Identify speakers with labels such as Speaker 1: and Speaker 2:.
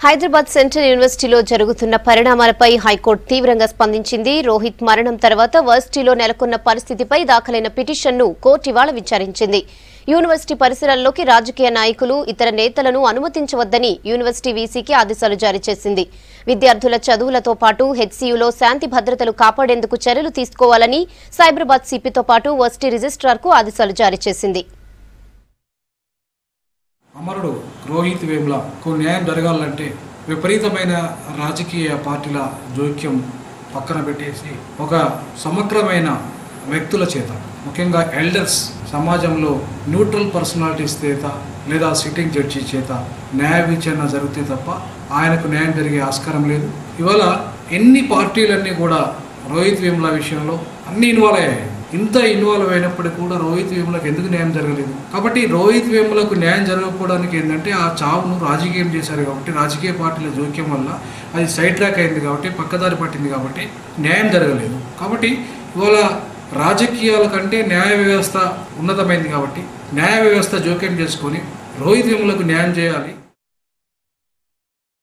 Speaker 1: Hyderabad central యూనివర్సిటీలో జరుగుతున్న పరిణామాలపై హైకోర్టు తీవ్రంగా స్పందించింది. రోహిత్ మరణం తర్వాత వర్సిటీలో నెలకొన్న పరిస్థితిపై దాఖలైన పిటిషన్ను కోర్టు ఇవాళ విచారించింది. యూనివర్సిటీ పరిసరాల్లోకి రాజకీయ నాయకులు, ఇతర నేతలను అనుమతించవద్దని యూనివర్సిటీ వీసీకి ఆదేశాలు జారీ చేసింది. విద్యార్థుల చదువులతో పాటు హెచ్సీయూలో శాంతి భద్రతలు కాపాడేందుకు చర్యలు తీసుకోవాలని సైబరాబాద్ సిపితో పాటు వర్సిటీ రిజిస్ట్రార్కు ఆదేశాలు జారీ చేసింది.
Speaker 2: అమరుడు రోహిత్ వేములకు న్యాయం జరగాలంటే విపరీతమైన రాజకీయ పార్టీల జోక్యం పక్కన పెట్టేసి ఒక సమగ్రమైన వ్యక్తుల చేత, ముఖ్యంగా ఎల్డర్స్, సమాజంలో న్యూట్రల్ పర్సనాలిటీస్ చేత లేదా సిట్టింగ్ జడ్జి చేత న్యాయ విచారణ జరిగితే తప్ప ఆయనకు న్యాయం జరిగే ఆస్కారం లేదు. ఇవాళ ఎన్ని పార్టీలన్నీ కూడా రోహిత్ వేముల విషయంలో అన్ని ఇన్వాల్వ్ అయ్యాయి. ఇంత ఇన్వాల్వ్ అయినప్పటికీ కూడా రోహిత్ వేములకు ఎందుకు న్యాయం జరగలేదు? కాబట్టి రోహిత్ వేములకు న్యాయం జరగకపోవడానికి ఏంటంటే ఆ చావును రాజకీయం చేశారు కాబట్టి, రాజకీయ పార్టీల జోక్యం వల్ల అది సైడ్ ట్రాక్ అయింది కాబట్టి, పక్కదారి పట్టింది కాబట్టి న్యాయం జరగలేదు. కాబట్టి ఇవాళ రాజకీయాల కంటే న్యాయ వ్యవస్థ ఉన్నతమైంది కాబట్టి న్యాయ వ్యవస్థ జోక్యం చేసుకొని రోహిత్ వేములకు న్యాయం చేయాలి.